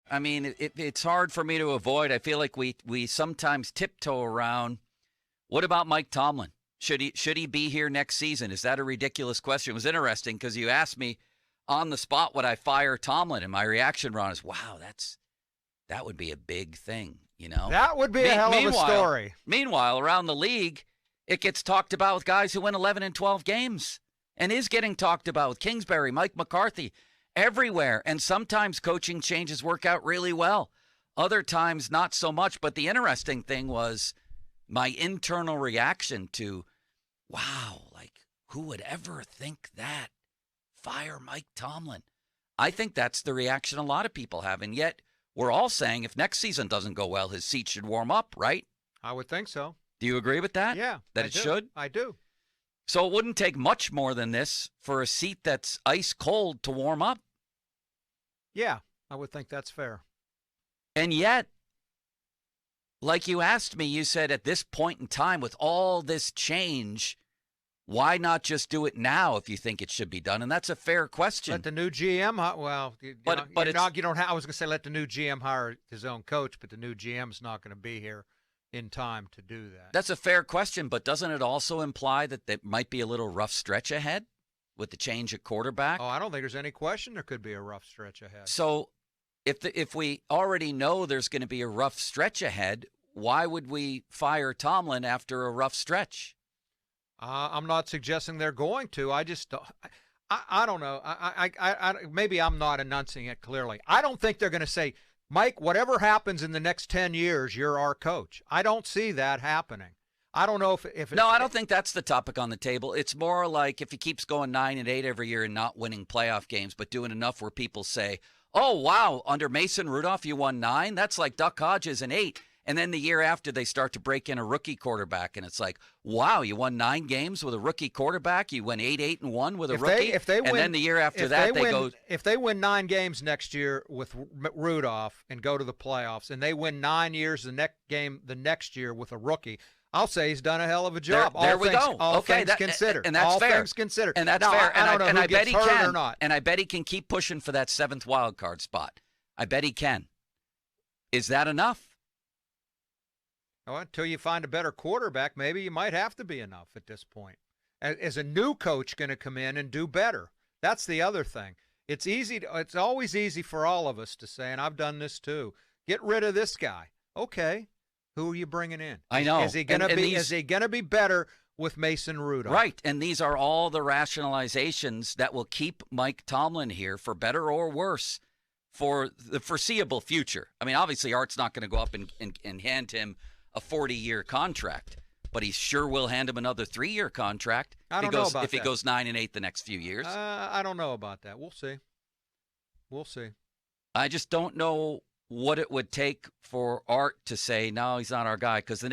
I mean, it's hard for me to avoid. I feel like we sometimes tiptoe around. What about Mike Tomlin? Should he be here next season? Is that a ridiculous question? It was interesting because you asked me on the spot would I fire Tomlin, and my reaction, Ron, is wow, that would be a big thing, you know. That would be a hell of a story. Meanwhile, around the league, it gets talked about with guys who win 11 and 12 games, and is getting talked about with Kingsbury, Mike McCarthy, everywhere. And sometimes coaching changes work out really well. Other times, not so much. But the interesting thing was my internal reaction to, wow, like, who would ever think that? Fire Mike Tomlin. I think that's the reaction a lot of people have. And yet, we're all saying if next season doesn't go well, his seat should warm up, right? I would think so. Do you agree with that? Yeah. That it should? I do. So it wouldn't take much more than this for a seat that's ice cold to warm up. Yeah, I would think that's fair. And yet, like you asked me, you said at this point in time, with all this change, why not just do it now if you think it should be done? And that's a fair question. Let the new GM, you don't have. I was going to say let the new GM hire his own coach, but the new GM's not going to be here in time to do that. That's a fair question, but doesn't it also imply that there might be a little rough stretch ahead with the change at quarterback? Oh, I don't think there's any question there could be a rough stretch ahead. So if we already know there's going to be a rough stretch ahead, why would we fire Tomlin after a rough stretch? I'm not suggesting they're going to. I just I don't know. I maybe I'm not enunciating it clearly. I don't think they're going to say, Mike, whatever happens in the next 10 years, you're our coach. I don't see that happening. I don't know if No, I don't think that's the topic on the table. It's more like if he keeps going 9-8 every year and not winning playoff games, but doing enough where people say, oh, wow, under Mason Rudolph, you won 9? That's like Duck Hodges and 8. And then the year after, they start to break in a rookie quarterback, and it's like, wow, you won 9 games with a rookie quarterback. You went 8-8-1 with a rookie. And then the year after that, they go. If they win 9 games next year with Rudolph and go to the playoffs, and they win 9 years the next year with a rookie, I'll say he's done a hell of a job. There we go. All things considered. And that's fair. All things considered. And that's fair. And I bet he can. Or not. And I bet he can keep pushing for that 7th wild card spot. I bet he can. Is that enough? Well, until you find a better quarterback, maybe you might have to be enough at this point. Is a new coach going to come in and do better? That's the other thing. It's always easy for all of us to say, and I've done this too, get rid of this guy. Okay, who are you bringing in? I know. Is he going to be better with Mason Rudolph? Right, and these are all the rationalizations that will keep Mike Tomlin here, for better or worse, for the foreseeable future. I mean, obviously, Art's not going to go up and hand him a 40-year contract, but he sure will hand him another 3-year contract. I don't know about that. If he goes 9-8 the next few years. I don't know about that. We'll see. We'll see. I just don't know what it would take for Art to say, no, he's not our guy, because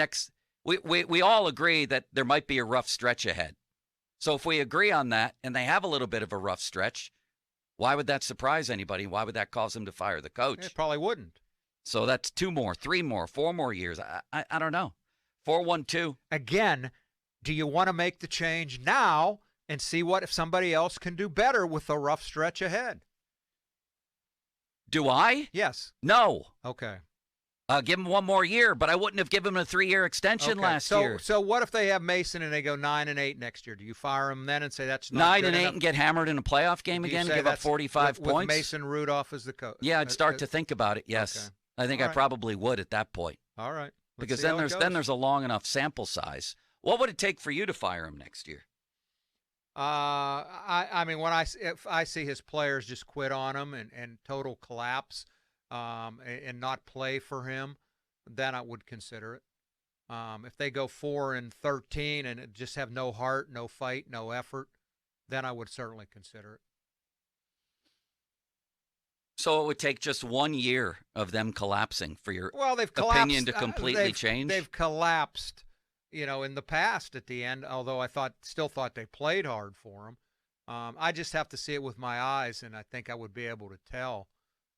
we all agree that there might be a rough stretch ahead. So if we agree on that and they have a little bit of a rough stretch, why would that surprise anybody? Why would that cause them to fire the coach? It probably wouldn't. So that's 2 more, 3 more, 4 more years. I don't know. 4-1-2. Again, do you want to make the change now and see what if somebody else can do better with a rough stretch ahead? Do I? Yes. No. Okay. Give him 1 more year, but I wouldn't have given him a 3-year extension last year. So what if they have Mason and they go 9-8 next year? Do you fire him then and say that's not 9-8 enough? And get hammered in a playoff game again and give up 45 points? With Mason Rudolph as the coach? Yeah, I'd start to think about it, yes. Okay. I think I probably would at that point. All right. Because then there's a long enough sample size. What would it take for you to fire him next year? I mean, if I see his players just quit on him and total collapse and not play for him, then I would consider it. If they go 4-13 and just have no heart, no fight, no effort, then I would certainly consider it. So it would take just 1 year of them collapsing for your they've opinion to completely change? They've collapsed, in the past at the end, although I still thought they played hard for him. I just have to see it with my eyes, and I think I would be able to tell.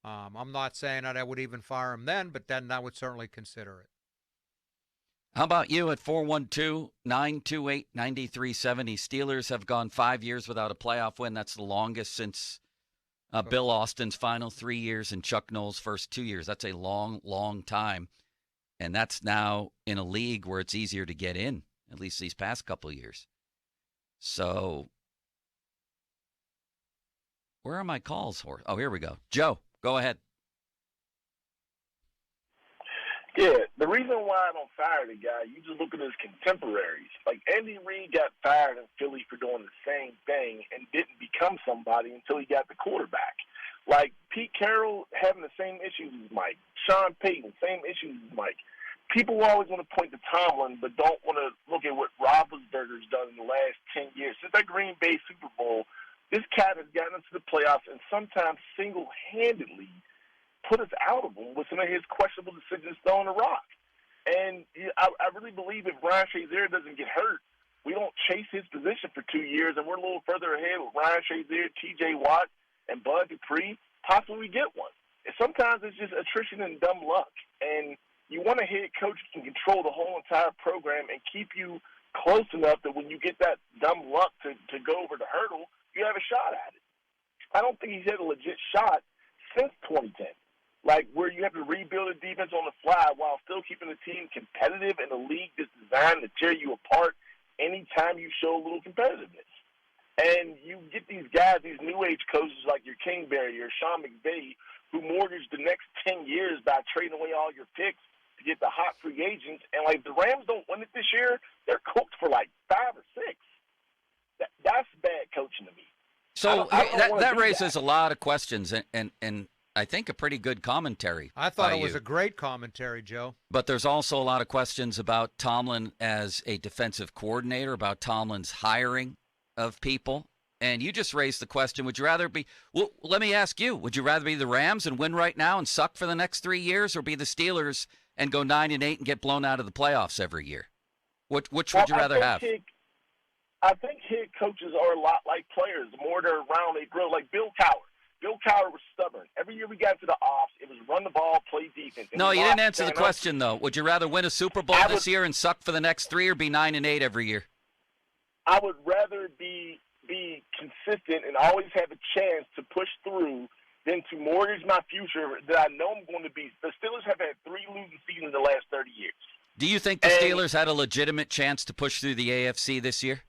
I'm not saying that I would even fire him then, but then I would certainly consider it. How about you at 412-928-9370? Steelers have gone 5 years without a playoff win. That's the longest since Bill Austin's final 3 years and Chuck Noll's first 2 years. That's a long, long time. And that's now in a league where it's easier to get in, at least these past couple of years. So, where are my calls for? Oh, here we go. Joe, go ahead. Yeah, the reason why I don't fire the guy, you just look at his contemporaries. Like, Andy Reid got fired in Philly for doing the same thing and didn't become somebody until he got the quarterback. Like, Pete Carroll having the same issues as Mike. Sean Payton, same issues as Mike. People always want to point to Tomlin, but don't want to look at what Roethlisberger's done in the last 10 years. Since that Green Bay Super Bowl, this cat has gotten into the playoffs and sometimes single-handedly put us out of him with some of his questionable decisions throwing the rock. And I really believe if Ryan Shazier doesn't get hurt, we don't chase his position for 2 years, and we're a little further ahead with Ryan Shazier, T.J. Watt, and Bud Dupree. Possibly we get one. And sometimes it's just attrition and dumb luck. And you want a head coach who can control the whole entire program and keep you close enough that when you get that dumb luck to go over the hurdle, you have a shot at it. I don't think he's had a legit shot since 2010. Like, where you have to rebuild a defense on the fly while still keeping the team competitive in a league that's designed to tear you apart anytime you show a little competitiveness. And you get these guys, these new age coaches like your Kingsbury or Sean McVay, who mortgage the next 10 years by trading away all your picks to get the hot free agents. And, like, the Rams don't win it this year, they're cooked for, like, 5 or 6. That's bad coaching to me. So that raises a lot of questions, and I think a pretty good commentary. I thought it was a great commentary, Joe. But there's also a lot of questions about Tomlin as a defensive coordinator, about Tomlin's hiring of people. And you just raised the question, would you rather be – well, let me ask you, would you rather be the Rams and win right now and suck for the next 3 years, or be the Steelers and go 9-8 and get blown out of the playoffs every year? Which would you rather have? I think head coaches are a lot like players. The more they're around, they grow. Like Bill Cowher. Bill Cowher was stubborn. Every year we got to the offs, it was run the ball, play defense. No, you didn't answer the question, though. Would you rather win a Super Bowl this year and suck for the next 3, or be 9-8 every year? I would rather be consistent and always have a chance to push through than to mortgage my future that I know I'm going to be. The Steelers have had 3 losing seasons in the last 30 years. Do you think the Steelers had a legitimate chance to push through the AFC this year?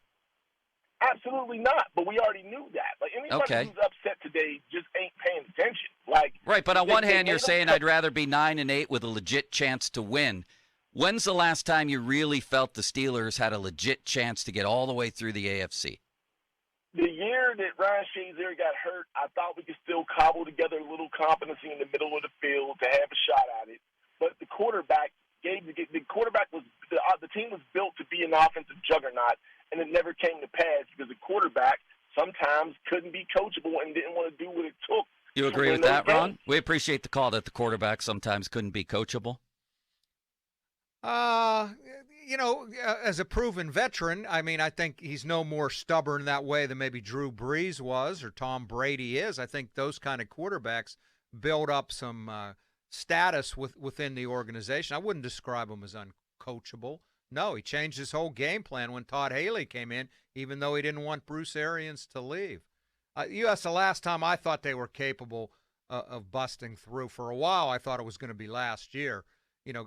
Absolutely not, but we already knew that. Like, anybody who's upset today just ain't paying attention. Like, right, but on one hand, you're saying I'd rather be 9-8 with a legit chance to win. When's the last time you really felt the Steelers had a legit chance to get all the way through the AFC? The year that Ryan Shazier got hurt, I thought we could still cobble together a little competency in the middle of the field to have a shot at it. But the quarterback was the team was built to be an offensive juggernaut, and it never came to pass because the quarterback sometimes couldn't be coachable and didn't want to do what it took. You agree with that, Ron? We appreciate the call that the quarterback sometimes couldn't be coachable. As a proven veteran, I mean, I think he's no more stubborn that way than maybe Drew Brees was or Tom Brady is. I think those kind of quarterbacks build up some status within the organization. I wouldn't describe him as uncoachable. No, he changed his whole game plan when Todd Haley came in, even though he didn't want Bruce Arians to leave. You asked the last time I thought they were capable of busting through. For a while, I thought it was going to be last year.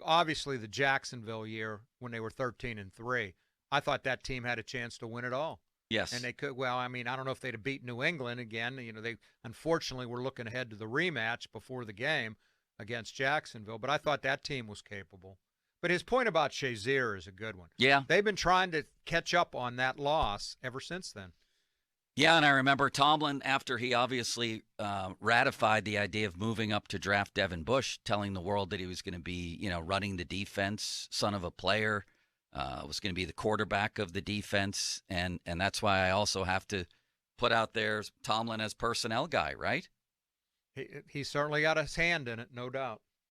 Obviously the Jacksonville year when they were 13-3, I thought that team had a chance to win it all. Yes. And they could, I don't know if they'd have beat New England again. They unfortunately were looking ahead to the rematch before the game against Jacksonville, but I thought that team was capable. But his point about Shazier is a good one. Yeah. They've been trying to catch up on that loss ever since then. Yeah, and I remember Tomlin, after he obviously ratified the idea of moving up to draft Devin Bush, telling the world that he was going to be, running the defense, son of a player, was going to be the quarterback of the defense, and that's why I also have to put out there Tomlin as personnel guy, right? He certainly got his hand in it, no doubt.